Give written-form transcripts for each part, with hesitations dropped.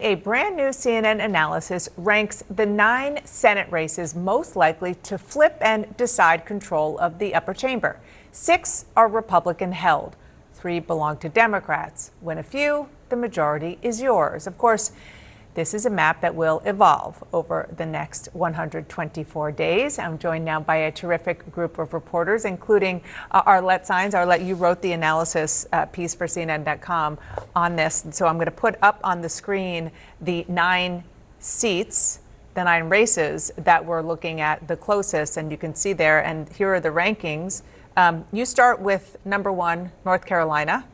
A brand new CNN analysis ranks the 9 Senate races most likely to flip and decide control of the upper chamber. 6 are Republican held. 3 belong to Democrats. Win a few, the majority is yours. Of course, this is a map that will evolve over the next 124 days. I'm joined now by a terrific group of reporters, including Arlette Saenz. Arlette, you wrote the analysis piece for CNN.com on this. So I'm going to put up on the screen the 9 seats, the 9 races that we're looking at the closest. And you can see there, and here are the rankings. You start with number 1, North Carolina.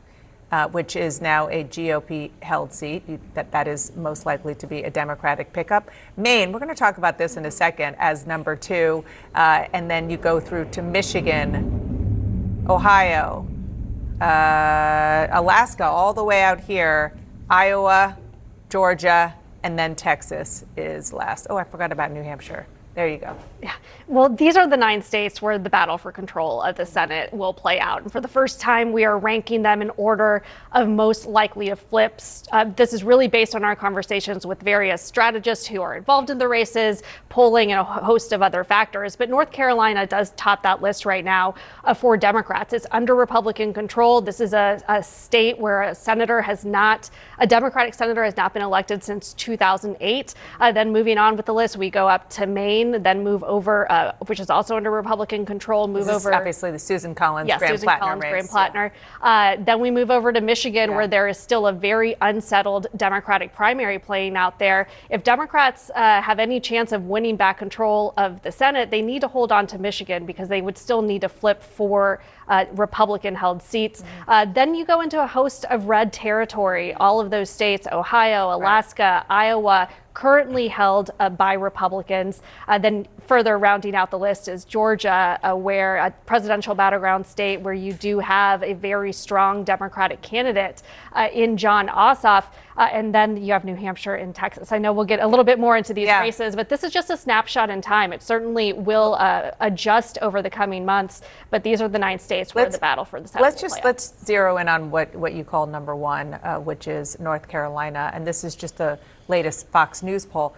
Which is now a GOP-held seat. That is most likely to be a Democratic pickup. Maine, we're going to talk about this in a second, as number 2. And then you go through to Michigan, Ohio, Alaska, all the way out here, Iowa, Georgia, and then Texas is last. Oh, I forgot about New Hampshire. There you go. Yeah. Well, these are the 9 states where the battle for control of the Senate will play out. And for the first time, we are ranking them in order of most likely to flip. This is really based on our conversations with various strategists who are involved in the races, polling, and a host of other factors. But North Carolina does top that list right now for Democrats. It's under Republican control. This is a state where a Democratic senator has not been elected since 2008. Then moving on with the list, we go up to Maine, then move over, which is also under Republican control, this is obviously the Susan Collins, Graham Plattner race. Then we move over to Michigan, where there is still a very unsettled Democratic primary playing out there. If Democrats have any chance of winning back control of the Senate, they need to hold on to Michigan because they would still need to flip 4 Republican-held seats. Then you go into a host of red territory. All of those states, Ohio, Alaska, Iowa, currently held by Republicans. Then further rounding out the list is Georgia, where a presidential battleground state where you do have a very strong Democratic candidate in Jon Ossoff. And then you have New Hampshire and Texas. I know we'll get a little bit more into these races, but this is just a snapshot in time. It certainly will adjust over the coming months, but these are the 9 states where the battle for the Senate let's zero in on what you call number 1, which is North Carolina. And this is just the latest Fox News poll.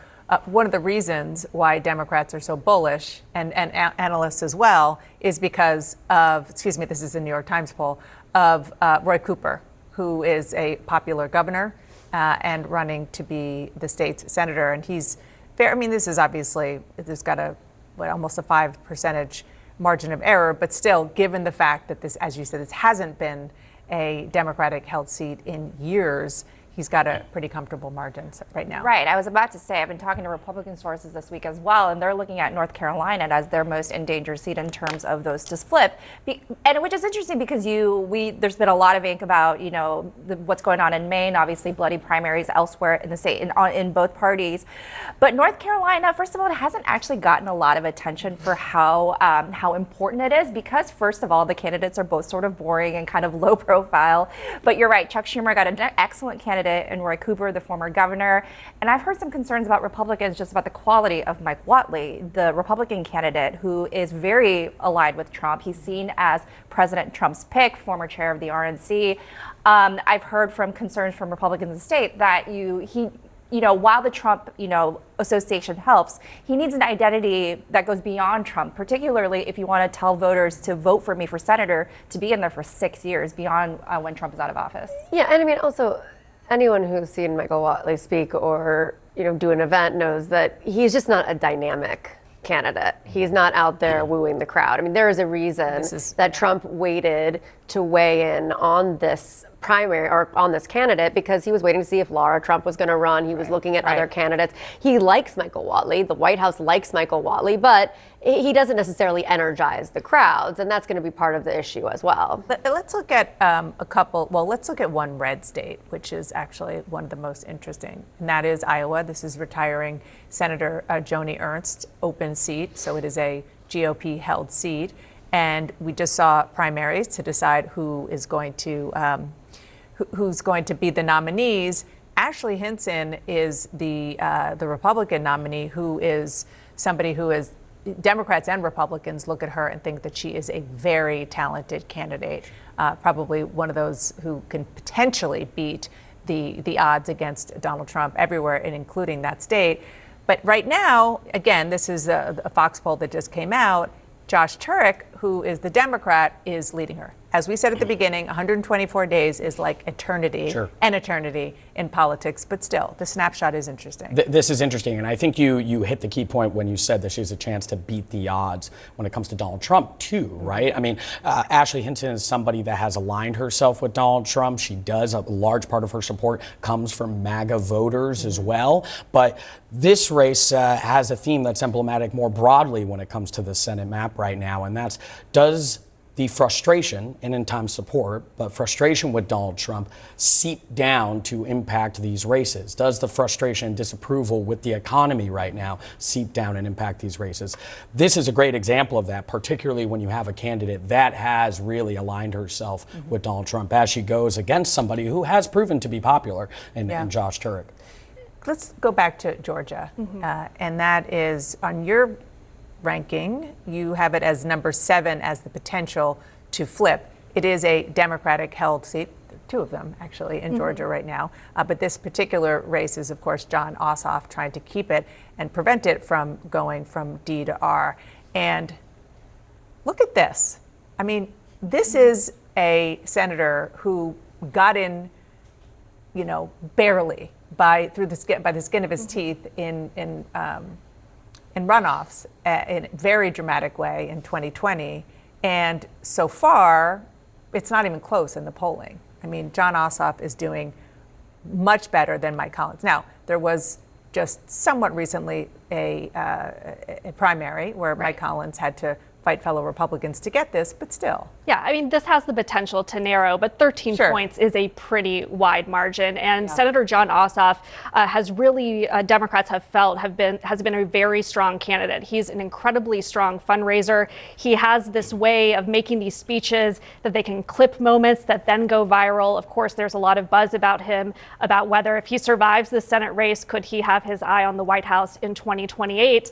One of the reasons why Democrats are so bullish, and analysts as well, is because of, this is a New York Times poll, of Roy Cooper, who is a popular governor and running to be the state's senator. And he's fair. I mean, this is obviously, there's got almost a 5% margin of error, but still, given the fact that this, as you said, this hasn't been a Democratic held seat in years, he's got a pretty comfortable margin right now. Right. I was about to say, I've been talking to Republican sources this week as well, and they're looking at North Carolina as their most endangered seat in terms of those to flip. And which is interesting because there's been a lot of ink about, what's going on in Maine, obviously bloody primaries elsewhere in the state, in both parties. But North Carolina, first of all, it hasn't actually gotten a lot of attention for how important it is because, first of all, the candidates are both sort of boring and kind of low profile. But you're right, Chuck Schumer got an excellent candidate and Roy Cooper, the former governor. And I've heard some concerns about Republicans just about the quality of Mike Whatley, the Republican candidate who is very allied with Trump. He's seen as President Trump's pick, former chair of the RNC. I've heard from concerns from Republicans in the state that while the Trump, association helps, he needs an identity that goes beyond Trump, particularly if you want to tell voters to vote for me for senator, to be in there for 6 years beyond when Trump is out of office. Yeah, and I mean, also, anyone who's seen Michael Whatley speak or, do an event knows that he's just not a dynamic candidate. He's not out there wooing the crowd. I mean, there is a reason that Trump waited to weigh in on this primary or on this candidate because he was waiting to see if Lara Trump was going to run. He was looking at other candidates. He likes Michael Whatley. The White House likes Michael Whatley, but he doesn't necessarily energize the crowds, and that's going to be part of the issue as well. Let's look at let's look at one red state, which is actually one of the most interesting, and that is Iowa. This is retiring Senator Joni Ernst's open seat, so it is a GOP-held seat. And we just saw primaries to decide who's going to be the nominees. Ashley Hinson is the Republican nominee, who is somebody who is Democrats and Republicans look at her and think that she is a very talented candidate, probably one of those who can potentially beat the odds against Donald Trump everywhere, and including that state. But right now, again, this is a Fox poll that just came out. Josh Turek, who is the Democrat, is leading her. As we said at the beginning, 124 days is like eternity, an eternity in politics. But still, the snapshot is interesting. This is interesting, and I think you hit the key point when you said that she has a chance to beat the odds when it comes to Donald Trump, too, right? I mean, Ashley Hinton is somebody that has aligned herself with Donald Trump. She does. A large part of her support comes from MAGA voters as well. But this race has a theme that's emblematic more broadly when it comes to the Senate map right now, and that's does the frustration and in time support, but frustration with Donald Trump seep down to impact these races? Does the frustration and disapproval with the economy right now seep down and impact these races? This is a great example of that, particularly when you have a candidate that has really aligned herself with Donald Trump as she goes against somebody who has proven to be popular in Josh Turek. Let's go back to Georgia, and that is on your ranking, you have it as number 7 as the potential to flip. It is a Democratic held seat, 2 of them actually in Georgia right now. But this particular race is, of course, Jon Ossoff trying to keep it and prevent it from going from D to R. And look at this. I mean, this is a senator who got in, barely by the skin of his teeth in runoffs in a very dramatic way in 2020. And so far, it's not even close in the polling. I mean, Jon Ossoff is doing much better than Mike Collins. Now, there was just somewhat recently a primary where Mike Collins had to fight fellow Republicans to get this, but still. Yeah, I mean, this has the potential to narrow, but 13 points is a pretty wide margin. And Senator Jon Ossoff has really, Democrats have felt, has been a very strong candidate. He's an incredibly strong fundraiser. He has this way of making these speeches that they can clip moments that then go viral. Of course, there's a lot of buzz about him, about whether if he survives the Senate race, could he have his eye on the White House in 2028?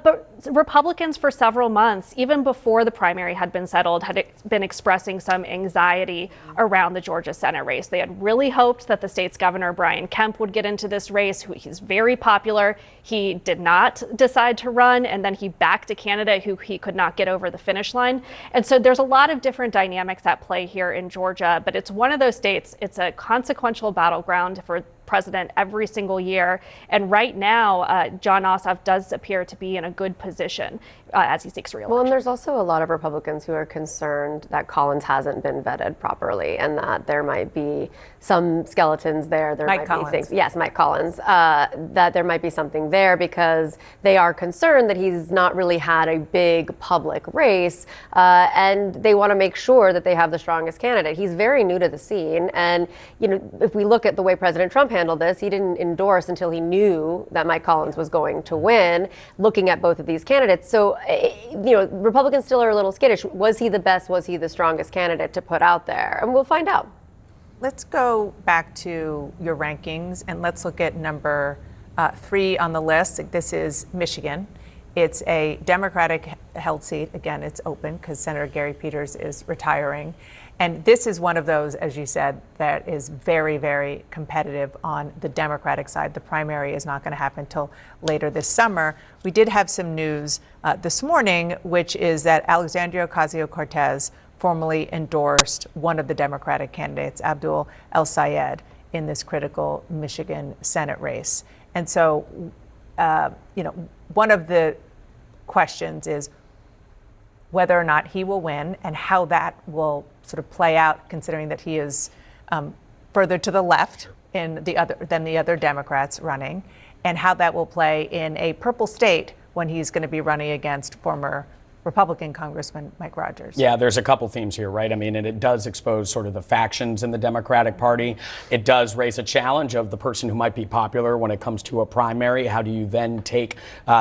But Republicans for several months, even before the primary had been settled, had been expressing some anxiety around the Georgia Senate race. They had really hoped that the state's governor, Brian Kemp, would get into this race. He's very popular. He did not decide to run, and then he backed a candidate who he could not get over the finish line. And so there's a lot of different dynamics at play here in Georgia, but it's one of those states, it's a consequential battleground for president every single year. And right now, Jon Ossoff does appear to be in a good position as he seeks re-election. Well, and there's also a lot of Republicans who are concerned that Collins hasn't been vetted properly and that there might be some skeletons there. Mike Collins. Be things. Yes, Mike Collins. That there might be something there because they are concerned that he's not really had a big public race, and they want to make sure that they have the strongest candidate. He's very new to the scene, and if we look at the way President Trump handled this, he didn't endorse until he knew that Mike Collins was going to win, looking at both of these candidates. So, Republicans still are a little skittish. Was he the best? Was he the strongest candidate to put out there? And we'll find out. Let's go back to your rankings and let's look at number 3 on the list. This is Michigan. It's a Democratic held seat. Again, it's open because Senator Gary Peters is retiring. And this is one of those, as you said, that is very, very competitive on the Democratic side. The primary is not going to happen until later this summer. We did have some news this morning, which is that Alexandria Ocasio-Cortez formally endorsed one of the Democratic candidates, Abdul El-Sayed, in this critical Michigan Senate race. And so, one of the questions is whether or not he will win and how that will sort of play out, considering that he is further to the left than the other Democrats running, and how that will play in a purple state when he's going to be running against former Republican Congressman Mike Rogers. Yeah, there's a couple themes here, right? I mean, and it does expose sort of the factions in the Democratic Party. It does raise a challenge of the person who might be popular when it comes to a primary. How do you then take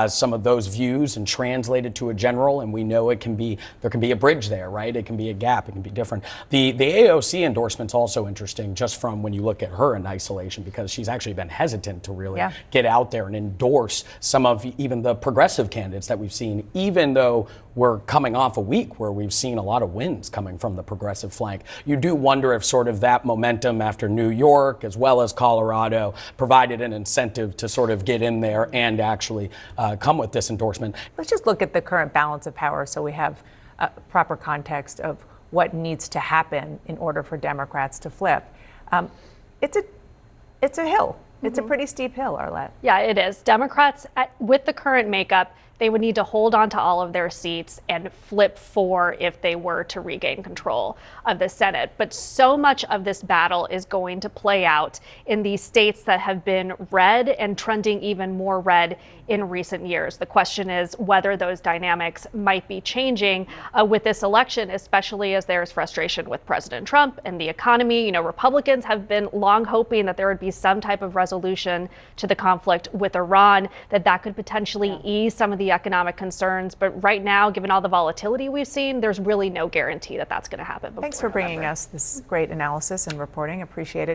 some of those views and translate it to a general? And we know there can be a bridge there, right? It can be a gap. It can be different. The AOC endorsement's also interesting, just from when you look at her in isolation, because she's actually been hesitant to really get out there and endorse some of even the progressive candidates that we've seen, even though we're coming off a week where we've seen a lot of wins coming from the progressive flank. You do wonder if sort of that momentum after New York as well as Colorado provided an incentive to sort of get in there and actually come with this endorsement. Let's just look at the current balance of power so we have a proper context of what needs to happen in order for Democrats to flip. It's a hill. It's a pretty steep hill, Arlette. Yeah, it is. Democrats, with the current makeup, they would need to hold on to all of their seats and flip 4 if they were to regain control of the Senate. But so much of this battle is going to play out in these states that have been red and trending even more red in recent years. The question is whether those dynamics might be changing with this election, especially as there's frustration with President Trump and the economy. You know, Republicans have been long hoping that there would be some type of resolution to the conflict with Iran, that could potentially ease some of the economic concerns. But right now, given all the volatility we've seen, there's really no guarantee that that's going to happen before Thanks for bringing November. us this great analysis and reporting. Appreciate it.